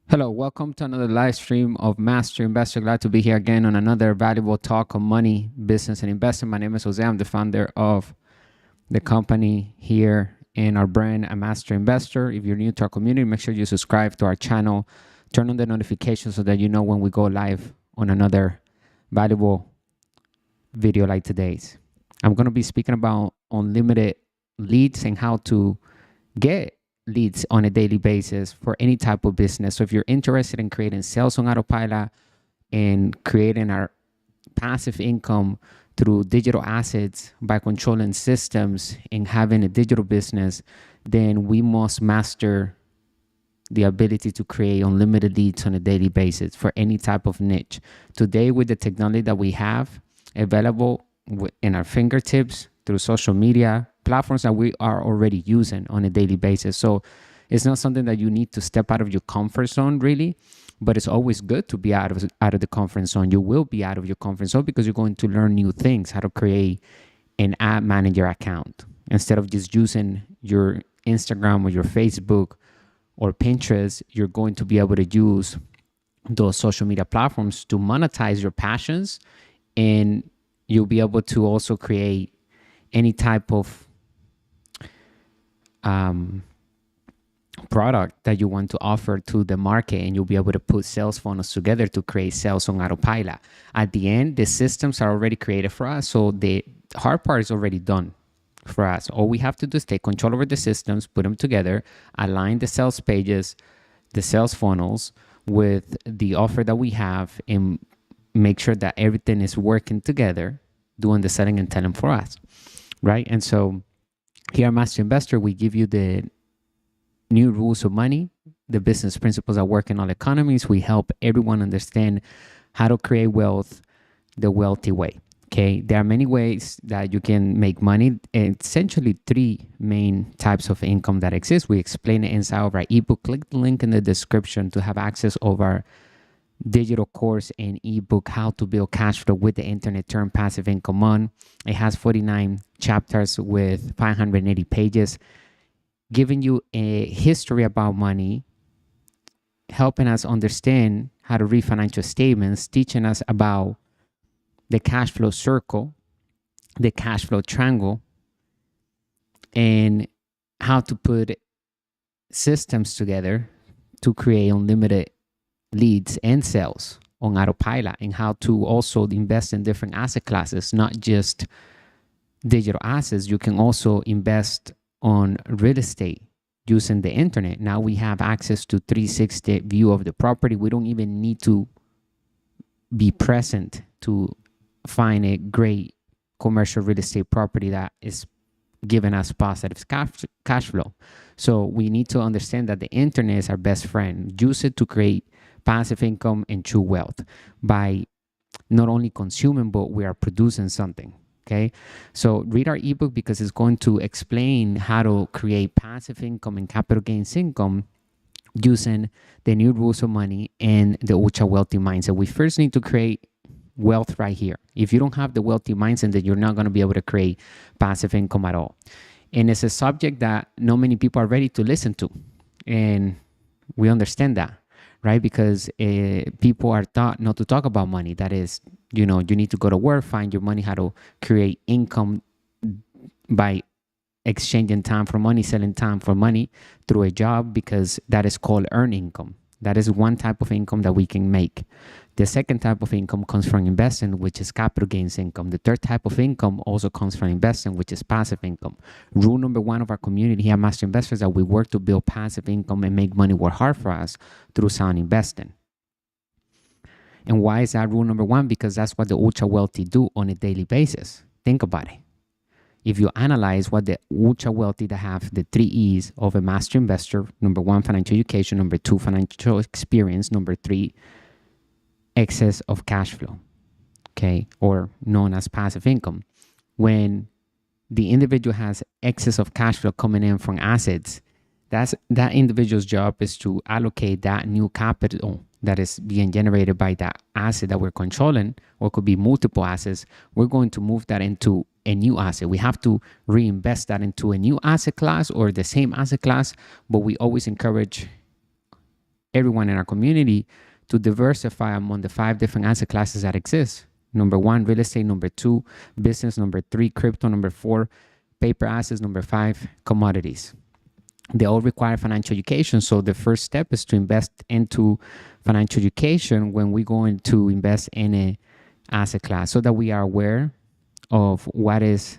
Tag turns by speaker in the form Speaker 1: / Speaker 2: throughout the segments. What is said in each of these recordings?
Speaker 1: Hello, welcome to another live stream of Master Investor. Glad to be here again on another valuable talk on money, business, and investing. My name is Jose. I'm the founder of the company here in our brand, a Master Investor. If you're new to our community, make sure you subscribe to our channel, turn on the notifications so that you know when we go live on another valuable video like today's. I'm going to be speaking about unlimited leads and how to get leads on a daily basis for any type of business. So if you're interested in creating sales on autopilot and creating our passive income through digital assets by controlling systems and having a digital business, then we must master the ability to create unlimited leads on a daily basis for any type of niche. Today, with the technology that we have available in our fingertips through social media, platforms that we are already using on a daily basis. So it's not something that you need to step out of your comfort zone, really, but it's always good to be out of the comfort zone. You will be out of your comfort zone because you're going to learn new things, how to create an ad manager account instead of just using your Instagram or your Facebook or Pinterest. You're going to be able to use those social media platforms to monetize your passions, and you'll be able to also create any type of product that you want to offer to the market, and you'll be able to put sales funnels together to create sales on autopilot. At the end, the systems are already created for us, so the hard part is already done for us. All we have to do is take control over the systems, put them together, align the sales pages, the sales funnels with the offer that we have, and make sure that everything is working together, doing the selling and telling for us, right? And so here at Master Investor, we give you the new rules of money, the business principles that work in all economies. We help everyone understand how to create wealth the wealthy way. Okay, there are many ways that you can make money. Essentially, three main types of income that exist. We explain it inside of our ebook. Click the link in the description to have access over our digital course and ebook, How to Build Cash Flow with the Internet, Turn Passive Income On. It has 49 chapters with 580 pages, giving you a history about money, helping us understand how to read financial statements, teaching us about the cash flow circle, the cash flow triangle, and how to put systems together to create unlimited leads and sales on autopilot, and how to also invest in different asset classes, not just digital assets. You can also invest on real estate using the internet. Now we have access to 360 view of the property. We don't even need to be present to find a great commercial real estate property that is giving us positive cash flow. So we need to understand that the internet is our best friend. Use it to create passive income and true wealth by not only consuming, but we are producing something. Okay, so read our ebook because it's going to explain how to create passive income and capital gains income using the new rules of money and the ultra wealthy mindset. We first need to create wealth right here. If you don't have the wealthy mindset, then you're not going to be able to create passive income at all. And it's a subject that not many people are ready to listen to, and we understand that, right? Because people are taught not to talk about money. That is, you need to go to work, find your money, how to create income by exchanging time for money, selling time for money through a job, because that is called earned income. That is one type of income that we can make. The second type of income comes from investing, which is capital gains income. The third type of income also comes from investing, which is passive income. Rule number one of our community here, Master Investors, is that we work to build passive income and make money work hard for us through sound investing. And why is that rule number one? Because that's what the ultra wealthy do on a daily basis. Think about it. If you analyze what the ultra wealthy that have the 3 E's of a master investor: number one, financial education; number two, financial experience; number three, excess of cash flow, okay, or known as passive income. When the individual has excess of cash flow coming in from assets, that individual's job is to allocate that new capital that is being generated by that asset that we're controlling, or could be multiple assets. We're going to move that into a new asset. We have to reinvest that into a new asset class or the same asset class, but we always encourage everyone in our community to diversify among the 5 different asset classes that exist. Number 1, real estate. Number 2, business. Number 3, crypto. Number 4, paper assets. Number 5, commodities. They all require financial education. So the first step is to invest into financial education when we're going to invest in a asset class, so that we are aware of what is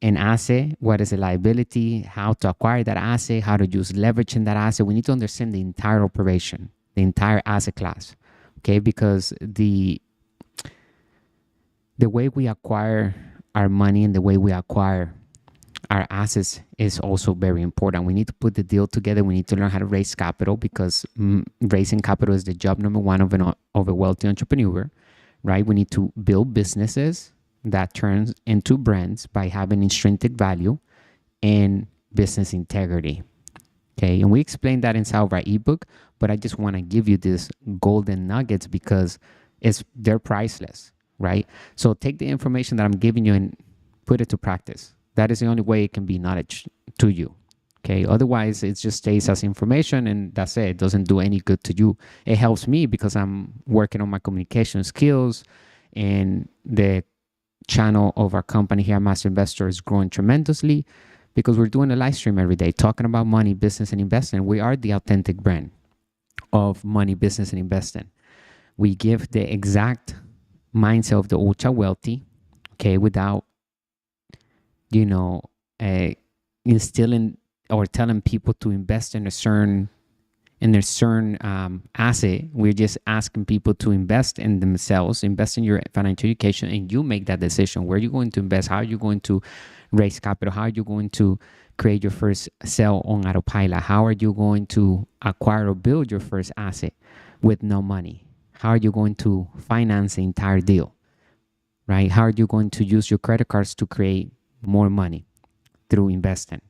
Speaker 1: an asset, what is a liability, how to acquire that asset, how to use leverage in that asset. We need to understand the entire operation, the entire asset class, okay? Because the way we acquire our money and the way we acquire our assets is also very important. We need to put the deal together. We need to learn how to raise capital, because raising capital is the job number 1 of a wealthy entrepreneur, right? We need to build businesses that turns into brands by having intrinsic value and business integrity. Okay, and we explained that inside of our ebook, but I just want to give you these golden nuggets because they're priceless, right? So take the information that I'm giving you and put it to practice. That is the only way it can be knowledge to you. Okay, otherwise it just stays as information and that's it. It doesn't do any good to you. It helps me because I'm working on my communication skills, and the channel of our company here at Master Investor is growing tremendously because we're doing a live stream every day talking about money, business, and investing. We are the authentic brand of money, business, and investing. We give the exact mindset of the ultra wealthy, okay, without, instilling or telling people to invest in a certain asset. We're just asking people to invest in themselves, invest in your financial education, and you make that decision. Where are you going to invest? How are you going to raise capital? How are you going to create your first sale on autopilot? How are you going to acquire or build your first asset with no money? How are you going to finance the entire deal, right? How are you going to use your credit cards to create more money through investing?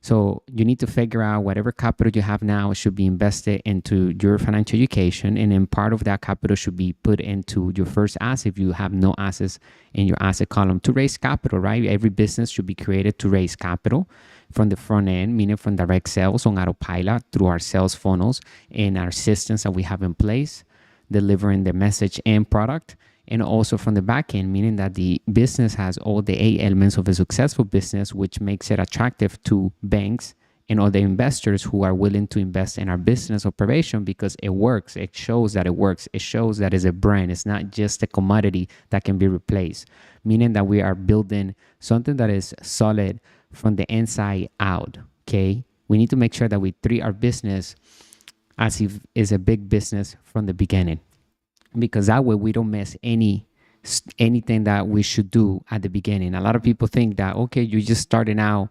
Speaker 1: So you need to figure out whatever capital you have now should be invested into your financial education, and then part of that capital should be put into your first asset if you have no assets in your asset column to raise capital, right? Every business should be created to raise capital from the front end, meaning from direct sales on autopilot through our sales funnels and our systems that we have in place, delivering the message and product. And also from the back end, meaning that the business has all the 8 elements of a successful business, which makes it attractive to banks and other investors who are willing to invest in our business operation because it works. It shows that it works. It shows that it's a brand. It's not just a commodity that can be replaced, meaning that we are building something that is solid from the inside out, okay? We need to make sure that we treat our business as if it's a big business from the beginning, because that way we don't miss anything that we should do at the beginning. A lot of people think that, okay, you're just starting out,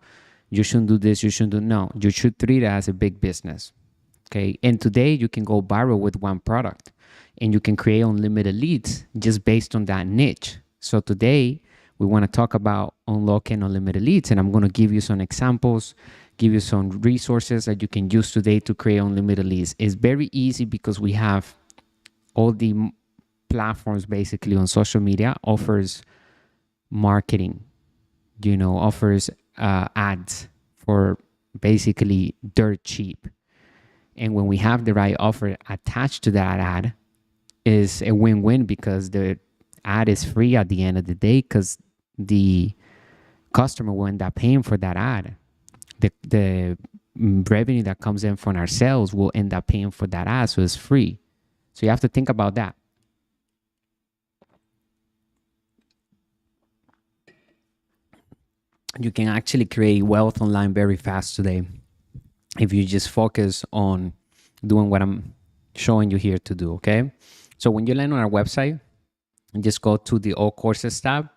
Speaker 1: you shouldn't do this, you shouldn't do, no, you should treat it as a big business, okay? And today you can go viral with one product and you can create unlimited leads just based on that niche. So today we want to talk about unlocking unlimited leads, and I'm going to give you some examples, give you some resources that you can use today to create unlimited leads. It's very easy because we have all the platforms basically on social media offers marketing, offers ads for basically dirt cheap. And when we have the right offer attached to that ad, is a win-win because the ad is free at the end of the day because the customer will end up paying for that ad. The revenue that comes in from our sales will end up paying for that ad, so it's free. So you have to think about that. You can actually create wealth online very fast today if you just focus on doing what I'm showing you here to do, okay? So when you land on our website, just go to the All Courses tab,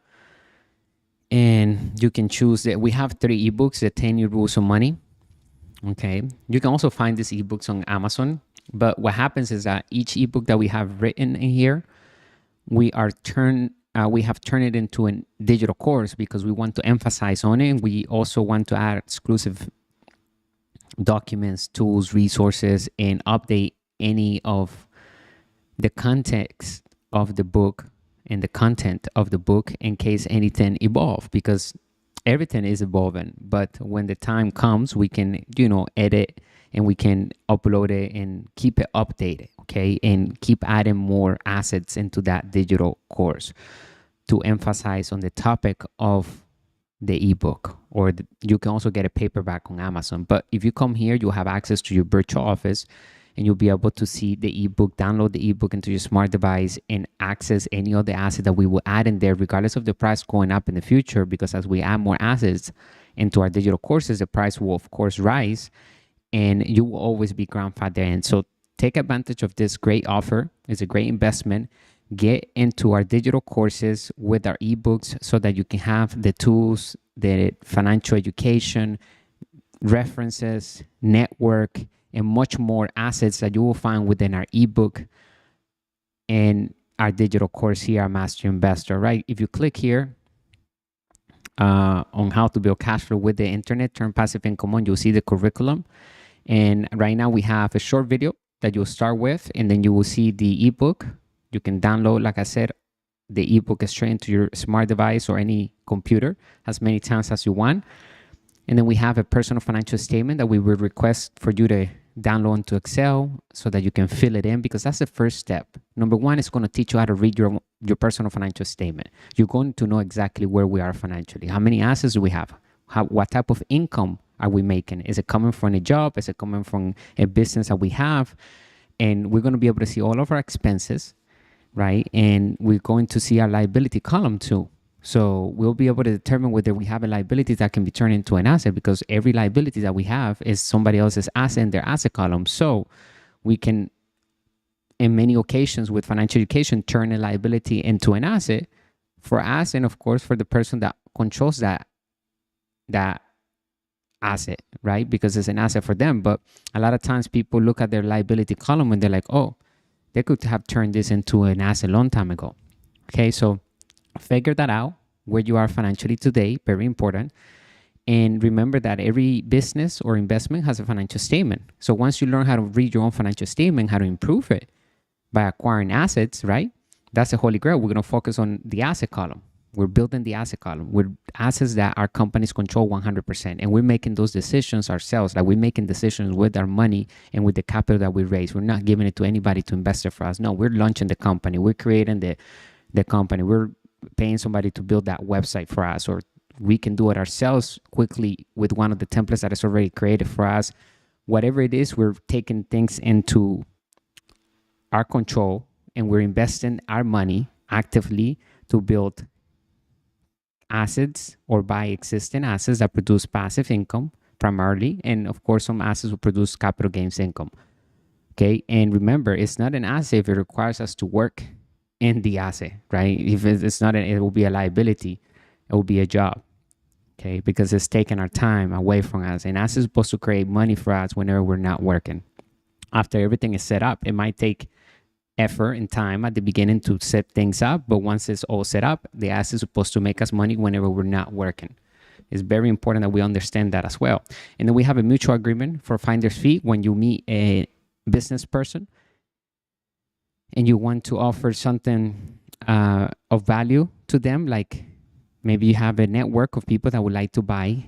Speaker 1: and you can choose that. We have 3 ebooks, the 10-year rules of money, okay? You can also find these ebooks on Amazon. But what happens is that each ebook that we have written in here, we have turned it into a digital course because we want to emphasize on it. We also want to add exclusive documents, tools, resources, and update any of the context of the book and the content of the book in case anything evolve, because everything is evolving. But when the time comes, we can, edit and we can upload it and keep it updated, okay? And keep adding more assets into that digital course to emphasize on the topic of the ebook, or you can also get a paperback on Amazon. But if you come here, you'll have access to your virtual office, and you'll be able to see the ebook, download the ebook into your smart device, and access any of the assets that we will add in there, regardless of the price going up in the future. Because as we add more assets into our digital courses, the price will of course rise, and you will always be grandfathered in. So take advantage of this great offer. It's a great investment. Get into our digital courses with our ebooks so that you can have the tools, the financial education, references, network, and much more assets that you will find within our ebook and our digital course here at Master Investor, right? If you click here on how to build cash flow with the internet, turn passive income on, you'll see the curriculum. And right now we have a short video that you'll start with, and then you will see the ebook. You can download, like I said, the ebook straight into your smart device or any computer as many times as you want. And then we have a personal financial statement that we will request for you to download into Excel so that you can fill it in, because that's the first step. Number one is going to teach you how to read your personal financial statement. You're going to know exactly where we are financially. How many assets do we have? What type of income are we making? Is it coming from a job? Is it coming from a business that we have? And we're going to be able to see all of our expenses, right? And we're going to see our liability column too. So we'll be able to determine whether we have a liability that can be turned into an asset, because every liability that we have is somebody else's asset in their asset column. So we can, in many occasions with financial education, turn a liability into an asset for us, and of course for the person that controls that asset, right? Because it's an asset for them. But a lot of times people look at their liability column and they're like, oh, they could have turned this into an asset a long time ago. Okay, so figure that out, where you are financially today, very important. And remember that every business or investment has a financial statement. So once you learn how to read your own financial statement, how to improve it by acquiring assets, right? That's the holy grail. We're going to focus on the asset column. We're building the asset column with assets that our companies control 100%. And we're making those decisions ourselves. Like, we're making decisions with our money and with the capital that we raise. We're not giving it to anybody to invest it for us. No, we're launching the company. We're creating the company. We're paying somebody to build that website for us, or we can do it ourselves quickly with one of the templates that is already created for us. Whatever it is, we're taking things into our control, and we're investing our money actively to build assets or buy existing assets that produce passive income primarily. And of course, some assets will produce capital gains income. Okay. And remember, it's not an asset if it requires us to work in the asset, right? If it's not, it will be a liability. It will be a job. Okay. Because it's taking our time away from us. And asset is supposed to create money for us whenever we're not working. After everything is set up, it might take effort and time at the beginning to set things up, but once it's all set up, the asset is supposed to make us money whenever we're not working. It's very important that we understand that as well. And then we have a mutual agreement for finder's fee. When you meet a business person and you want to offer something of value to them, like maybe you have a network of people that would like to buy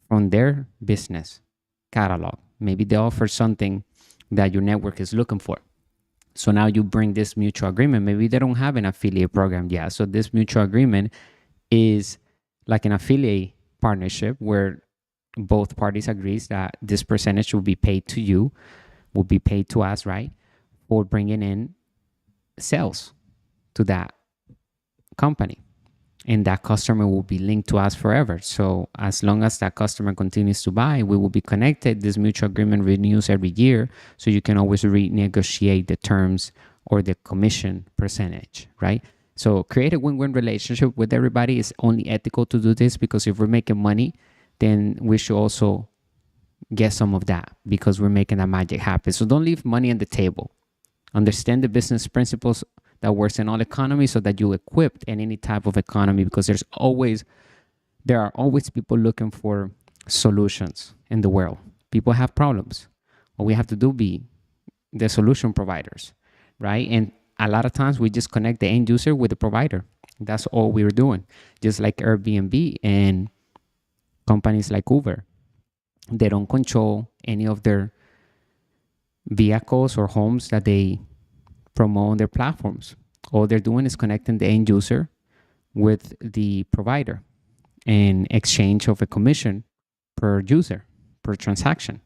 Speaker 1: from their business catalog. Maybe they offer something that your network is looking for. So now you bring this mutual agreement. Maybe they don't have an affiliate program yet. So this mutual agreement is like an affiliate partnership where both parties agrees that this percentage will be paid to you, will be paid to us, right? For bringing in sales to that company. And that customer will be linked to us forever. So as long as that customer continues to buy, we will be connected. This mutual agreement renews every year, so you can always renegotiate the terms or the commission percentage, right? So create a win-win relationship with everybody. It's only ethical to do this, because if we're making money, then we should also get some of that, because we're making that magic happen. So don't leave money on the table. Understand the business principles that works in all economies, so that you're equipped in any type of economy, because there are always people looking for solutions in the world. People have problems. All we have to do be the solution providers, right? And a lot of times we just connect the end user with the provider. That's all we're doing. Just like Airbnb and companies like Uber. They don't control any of their vehicles or homes that they promote on their platforms. All they're doing is connecting the end user with the provider in exchange of a commission per user, per transaction.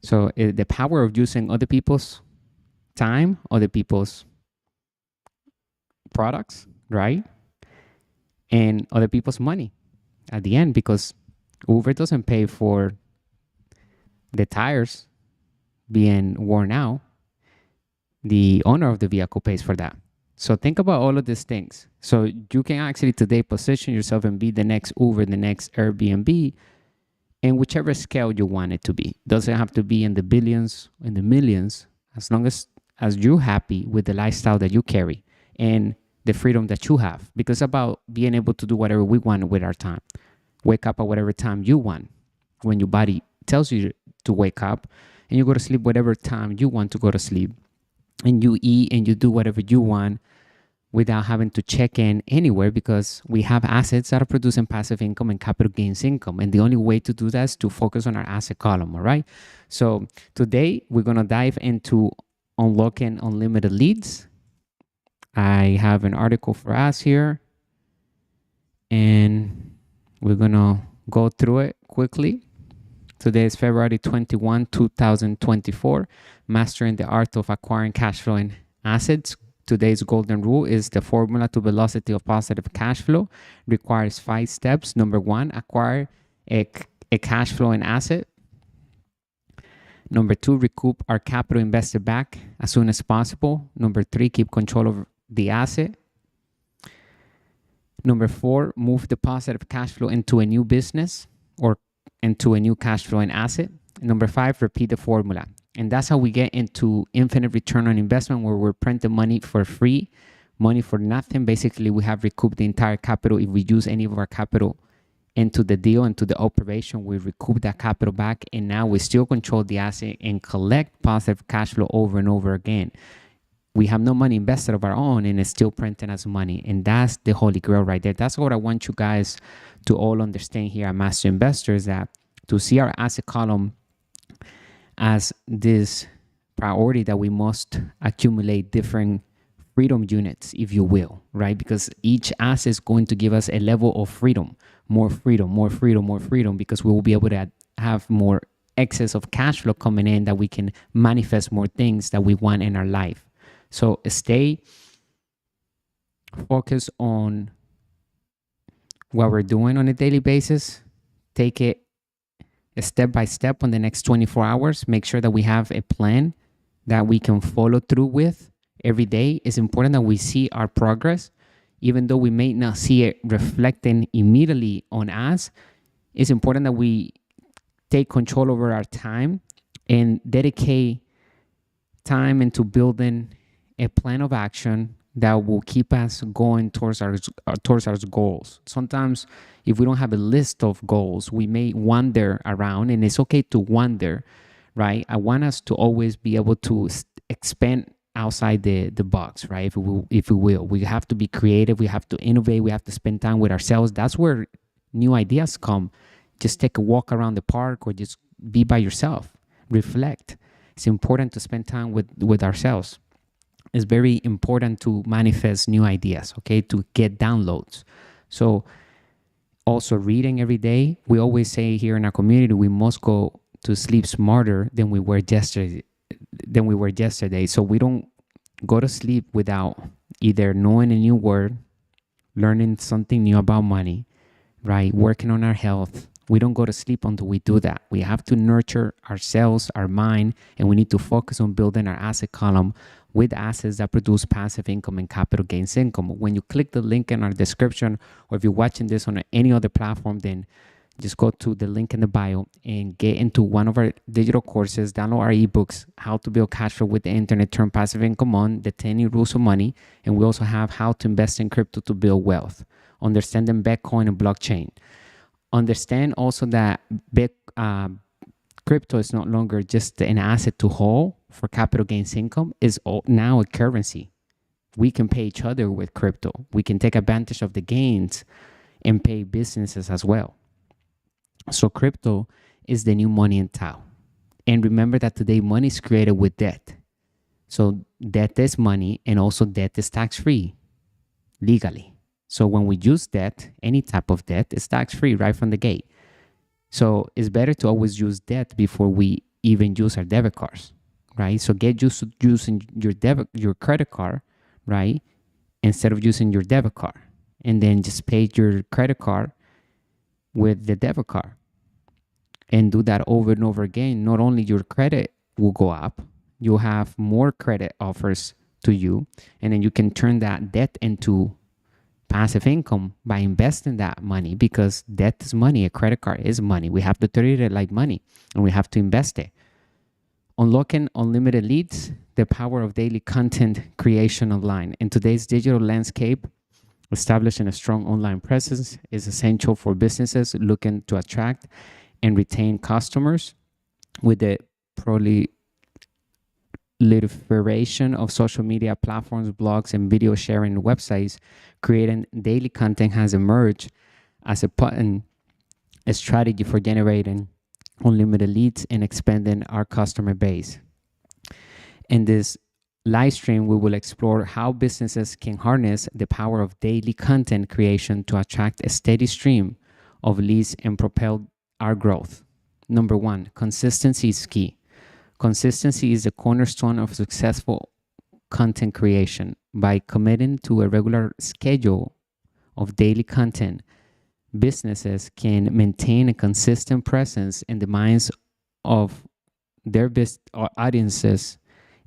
Speaker 1: So the power of using other people's time, other people's products, right? And other people's money at the end, because Uber doesn't pay for the tires being worn out. The owner of the vehicle pays for that. So think about all of these things. So you can actually today position yourself and be the next Uber, the next Airbnb, in whichever scale you want it to be. Doesn't have to be in the billions, in the millions, as long as you're happy with the lifestyle that you carry and the freedom that you have. Because it's about being able to do whatever we want with our time. Wake up at whatever time you want. When your body tells you to wake up, and you go to sleep whatever time you want to go to sleep. And you eat and you do whatever you want without having to check in anywhere, because we have assets that are producing passive income and capital gains income. And the only way to do that is to focus on our asset column, all right? So today we're going to dive into unlocking unlimited leads. I have an article for us here, and we're going to go through it quickly. Today is February 21, 2024. Mastering the art of acquiring cash flowing assets. Today's golden rule is the formula to velocity of positive cash flow. Requires 5 steps. Number 1, acquire a cash flowing asset. Number 2, recoup our capital invested back as soon as possible. Number 3, keep control of the asset. Number 4, move the positive cash flow into a new business or into a new cash flowing asset. Number 5, repeat the formula. And that's how we get into infinite return on investment, where we're printing money for free, money for nothing. Basically, we have recouped the entire capital. If we use any of our capital into the deal, into the operation, we recoup that capital back. And now we still control the asset and collect positive cash flow over and over again. We have no money invested of our own, and it's still printing us money. And that's the holy grail right there. That's what I want you guys to all understand here at Master Investors, that to see our asset column as this priority that we must accumulate different freedom units, if you will, right? Because each asset is going to give us a level of freedom, more freedom, more freedom, more freedom, because we will be able to have more excess of cash flow coming in that we can manifest more things that we want in our life. So stay focused on what we're doing on a daily basis. Take it step by step on the next 24 hours. Make sure that we have a plan that we can follow through with every day. It's important that we see our progress, even though we may not see it reflecting immediately on us. It's important that we take control over our time and dedicate time into building a plan of action that will keep us going towards our goals. Sometimes if we don't have a list of goals, we may wander around, and it's okay to wander, right? I want us to always be able to expand outside the box, right? If we will. We have to be creative. We have to innovate. We have to spend time with ourselves. That's where new ideas come. Just take a walk around the park, or just be by yourself. Reflect. It's important to spend time with ourselves. It's very important to manifest new ideas, okay? To get downloads. So also reading every day. We always say here in our community, we must go to sleep smarter than we were yesterday. So we don't go to sleep without either knowing a new word, learning something new about money, right? Working on our health. We don't go to sleep until we do that. We have to nurture ourselves, our mind, and we need to focus on building our asset column with assets that produce passive income and capital gains income. When you click the link in our description, or if you're watching this on any other platform, then just go to the link in the bio and get into one of our digital courses, download our ebooks, How to Build Cash Flow with the Internet, Turn Passive Income On, the 10 New Rules of Money, and we also have How to Invest in Crypto to Build Wealth, Understanding Bitcoin and Blockchain. Understand also that crypto is no longer just an asset to hold for capital gains income. Is now a currency. We can pay each other with crypto. We can take advantage of the gains and pay businesses as well. So crypto is the new money in town. And remember that today money is created with debt. So debt is money, and also debt is tax-free legally. So when we use debt, any type of debt is tax-free right from the gate. So it's better to always use debt before we even use our debit cards, right? So get used to using your credit card, right? Instead of using your debit card, and then just pay your credit card with the debit card, and do that over and over again. Not only your credit will go up, you'll have more credit offers to you, and then you can turn that debt into passive income by investing that money, because debt is money, a credit card is money. We have to treat it like money, and we have to invest it. Unlocking unlimited leads, the power of daily content creation online. In today's digital landscape, establishing a strong online presence is essential for businesses looking to attract and retain customers. With the proliferation of social media platforms, blogs, and video sharing websites, creating daily content has emerged as a strategy for generating unlimited leads and expanding our customer base. In this live stream, we will explore how businesses can harness the power of daily content creation to attract a steady stream of leads and propel our growth. Number one, consistency is key. Consistency is the cornerstone of successful content creation. By committing to a regular schedule of daily content, businesses can maintain a consistent presence in the minds of their audiences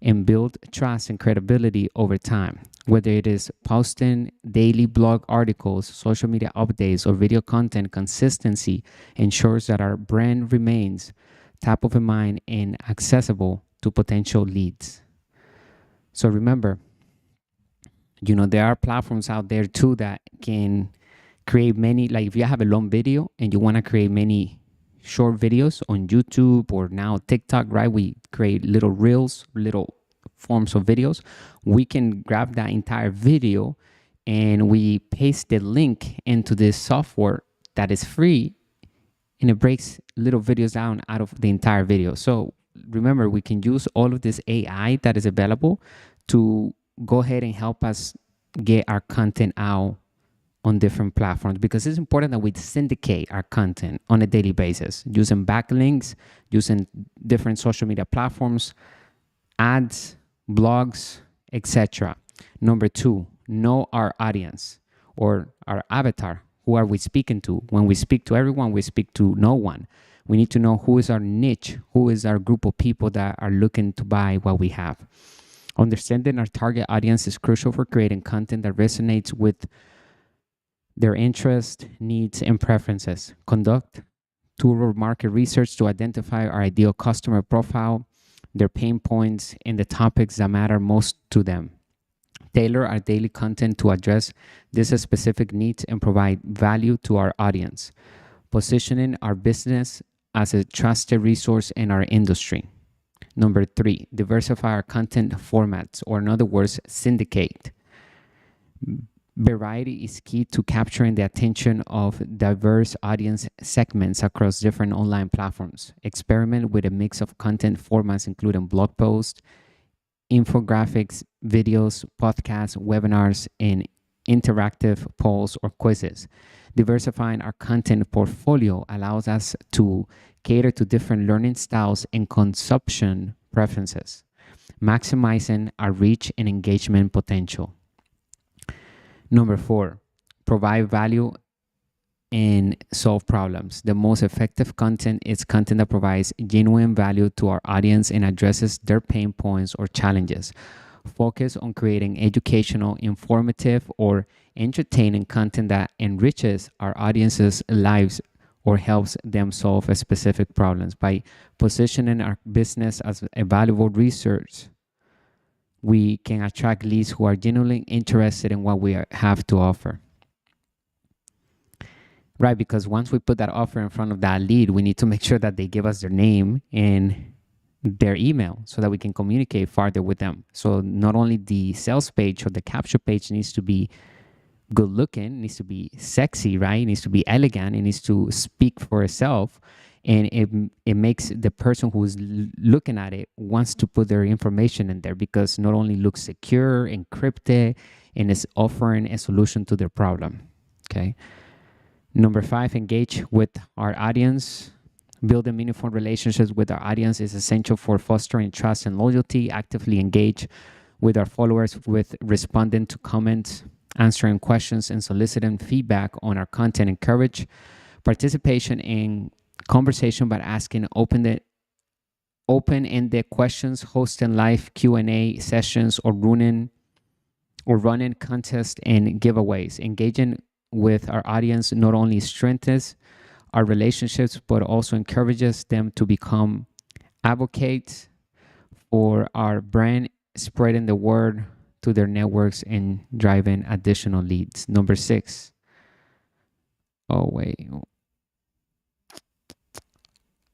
Speaker 1: and build trust and credibility over time. Whether it is posting daily blog articles, social media updates, or video content, consistency ensures that our brand remains top of mind and accessible to potential leads. So remember, there are platforms out there too that can create many, like if you have a long video and you want to create many short videos on YouTube or now TikTok, right? We create little reels, little forms of videos. We can grab that entire video and we paste the link into this software that is free, and it breaks little videos down out of the entire video. So remember, we can use all of this AI that is available to go ahead and help us get our content out on different platforms, because it's important that we syndicate our content on a daily basis using backlinks, using different social media platforms, ads, blogs, etc. Number two, know our audience or our avatar. Who are we speaking to? When we speak to everyone, we speak to no one. We need to know who is our niche, who is our group of people that are looking to buy what we have. Understanding our target audience is crucial for creating content that resonates with their interests, needs, and preferences. Conduct thorough market research to identify our ideal customer profile, their pain points, and the topics that matter most to them. Tailor our daily content to address these specific needs and provide value to our audience, positioning our business as a trusted resource in our industry. Number three, diversify our content formats, or in other words, syndicate. Variety is key to capturing the attention of diverse audience segments across different online platforms. Experiment with a mix of content formats, including blog posts, infographics, videos, podcasts, webinars, and interactive polls or quizzes. Diversifying our content portfolio allows us to cater to different learning styles and consumption preferences, maximizing our reach and engagement potential. Number four, provide value and solve problems. The most effective content is content that provides genuine value to our audience and addresses their pain points or challenges. Focus on creating educational, informative, or entertaining content that enriches our audience's lives or helps them solve a specific problems. By positioning our business as a valuable resource, we can attract leads who are genuinely interested in what we have to offer. Right, because once we put that offer in front of that lead, we need to make sure that they give us their name and their email so that we can communicate farther with them. So not only the sales page or the capture page needs to be good looking, it needs to be sexy, right? It needs to be elegant, it needs to speak for itself. And it makes the person who's looking at it wants to put their information in there because not only looks secure, encrypted, and is offering a solution to their problem. Okay. Number 5, engage with our audience. Building meaningful relationships with our audience is essential for fostering trust and loyalty. Actively engage with our followers with responding to comments, answering questions, and soliciting feedback on our content. Encourage participation in conversation by asking open-ended questions, hosting live Q&A sessions, or running contests and giveaways. Engaging with our audience not only strengthens our relationships, but also encourages them to become advocates for our brand, spreading the word to their networks and driving additional leads. Number 6.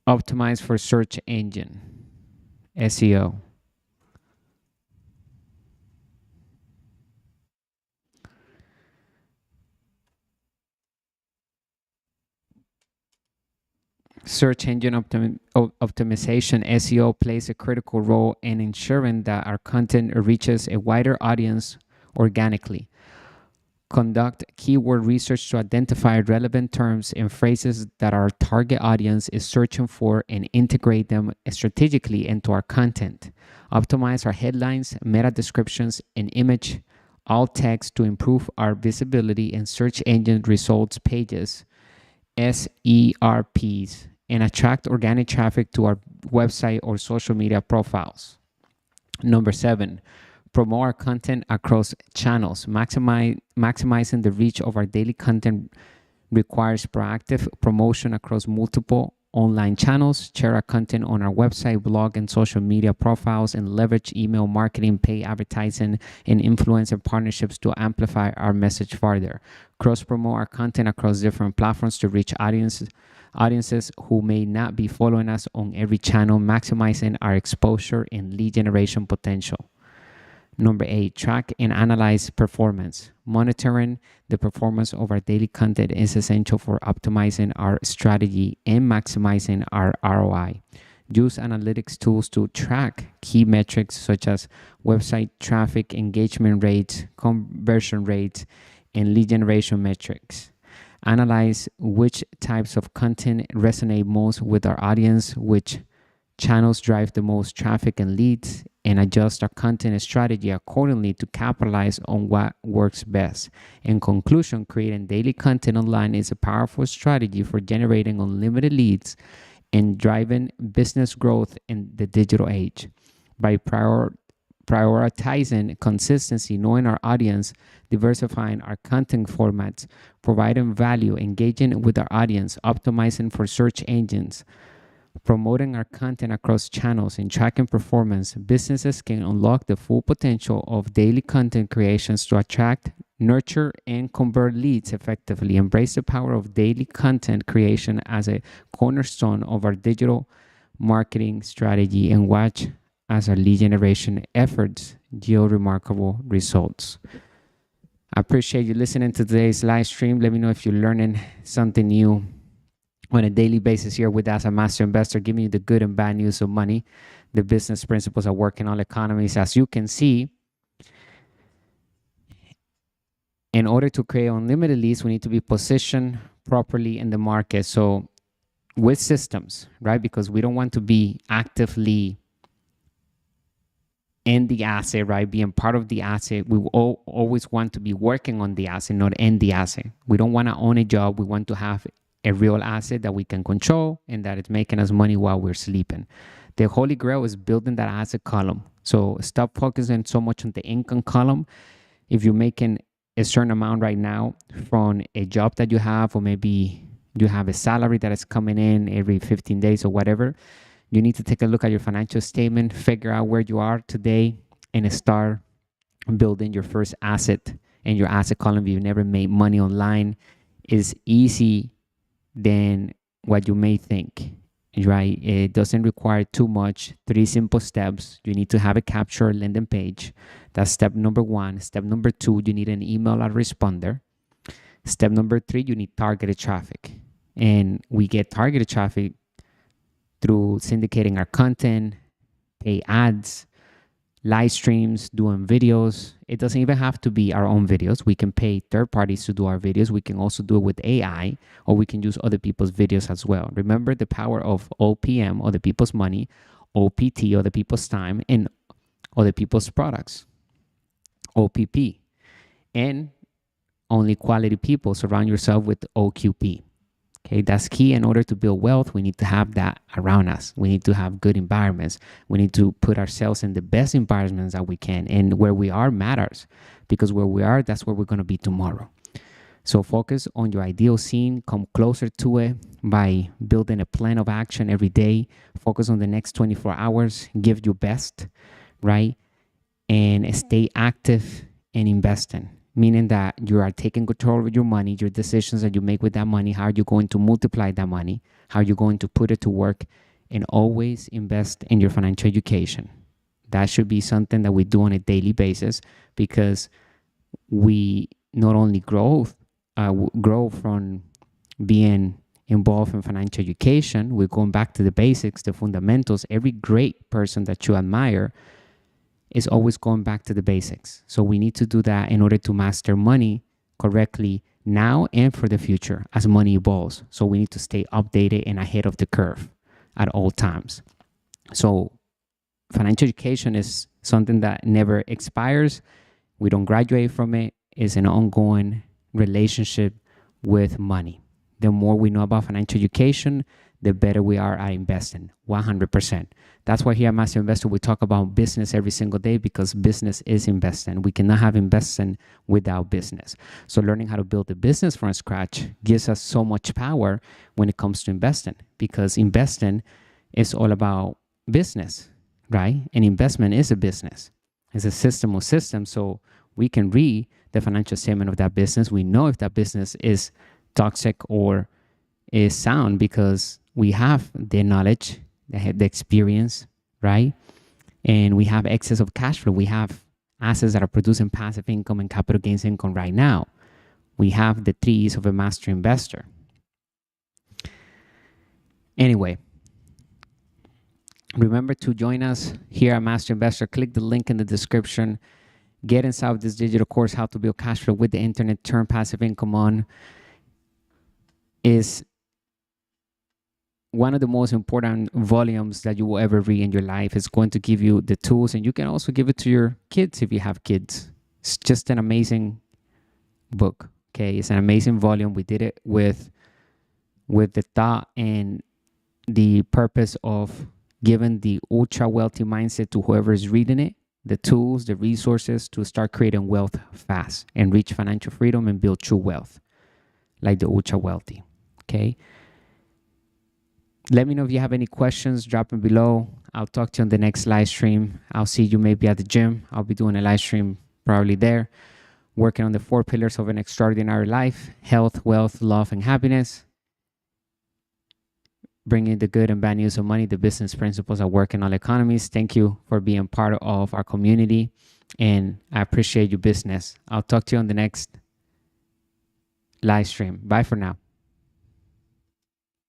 Speaker 1: Optimize for search engine, SEO. Search engine optimization, SEO, plays a critical role in ensuring that our content reaches a wider audience organically. Conduct keyword research to identify relevant terms and phrases that our target audience is searching for and integrate them strategically into our content. Optimize our headlines, meta descriptions, and image alt text to improve our visibility in search engine results pages, SERPs, and attract organic traffic to our website or social media profiles. Number 7, promote our content across channels. Maximizing the reach of our daily content requires proactive promotion across multiple online channels. Share our content on our website, blog, and social media profiles, and leverage email marketing, paid advertising, and influencer partnerships to amplify our message further. Cross-promote our content across different platforms to reach audiences who may not be following us on every channel, maximizing our exposure and lead generation potential. Number 8, track and analyze performance. Monitoring the performance of our daily content is essential for optimizing our strategy and maximizing our ROI. Use analytics tools to track key metrics such as website traffic, engagement rates, conversion rates, and lead generation metrics. Analyze which types of content resonate most with our audience, which channels drive the most traffic and leads, and adjust our content strategy accordingly to capitalize on what works best. In conclusion, creating daily content online is a powerful strategy for generating unlimited leads and driving business growth in the digital age. By prioritizing consistency, knowing our audience, diversifying our content formats, providing value, engaging with our audience, optimizing for search engines, promoting our content across channels, and tracking performance, businesses can unlock the full potential of daily content creations to attract, nurture, and convert leads effectively. Embrace the power of daily content creation as a cornerstone of our digital marketing strategy and watch as our lead generation efforts yield remarkable results. I appreciate you listening to today's live stream. Let me know if you're learning something new on a daily basis here with us, a master investor, giving you the good and bad news of money, the business principles that work in all economies. As you can see, in order to create unlimited leads, we need to be positioned properly in the market. So with systems, right? Because we don't want to be actively in the asset, right? Being part of the asset. We will always want to be working on the asset, not in the asset. We don't want to own a job. We want to have a real asset that we can control and that it's making us money while we're sleeping. The holy grail is building that asset column. So stop focusing so much on the income column. If you're making a certain amount right now from a job that you have, or maybe you have a salary that is coming in every 15 days or whatever, you need to take a look at your financial statement, figure out where you are today, and start building your first asset in your asset column. If you've never made money online, it's easy than what you may think, right? It doesn't require too much. 3 simple steps. You need to have a capture landing page. That's step number 1. Step number 2, you need an email autoresponder. Step number 3, you need targeted traffic. And we get targeted traffic through syndicating our content, pay ads, live streams, doing videos. It doesn't even have to be our own videos. We can pay third parties to do our videos. We can also do it with AI, or we can use other people's videos as well. Remember the power of OPM, other people's money, OPT, other people's time, and other people's products, OPP. And only quality people. Surround yourself with OQP. Okay, that's key. In order to build wealth, we need to have that around us. We need to have good environments. We need to put ourselves in the best environments that we can. And where we are matters, because where we are, that's where we're going to be tomorrow. So focus on your ideal scene. Come closer to it by building a plan of action every day. Focus on the next 24 hours. Give your best, right? And stay active and investing. Meaning that you are taking control of your money, your decisions that you make with that money, how are you going to multiply that money, how are you going to put it to work, and always invest in your financial education. That should be something that we do on a daily basis, because we not only grow from being involved in financial education, we're going back to the basics, the fundamentals. Every great person that you admire is always going back to the basics. So we need to do that in order to master money correctly now and for the future as money evolves. So we need to stay updated and ahead of the curve at all times. So financial education is something that never expires. We don't graduate from it. It's an ongoing relationship with money. The more we know about financial education, the better we are at investing, 100%. That's why here at Master Investor, we talk about business every single day, because business is investing. We cannot have investing without business. So learning how to build a business from scratch gives us so much power when it comes to investing, because investing is all about business, right? And investment is a business. It's a system of systems. So we can read the financial statement of that business. We know if that business is toxic or is sound, because we have the knowledge, the experience, right? And we have excess of cash flow. We have assets that are producing passive income and capital gains income right now. We have the 3 E's of a master investor. Anyway, remember to join us here at Master Investor. Click the link in the description. Get inside of this digital course, How to Build Cash Flow with the Internet, Turn Passive Income On. Is one of the most important volumes that you will ever read in your life. It's going to give you the tools, and you can also give it to your kids if you have kids. It's just an amazing book. Okay, it's an amazing volume. We did it with the thought and the purpose of giving the ultra wealthy mindset to whoever is reading it, the tools, the resources to start creating wealth fast and reach financial freedom and build true wealth like the ultra wealthy. Okay. Let me know if you have any questions. Drop them below. I'll talk to you on the next live stream. I'll see you maybe at the gym. I'll be doing a live stream probably there, working on the 4 pillars of an extraordinary life: health, wealth, love, and happiness. Bringing the good and bad news of money, the business principles that work in all economies. Thank you for being part of our community, and I appreciate your business. I'll talk to you on the next live stream. Bye for now.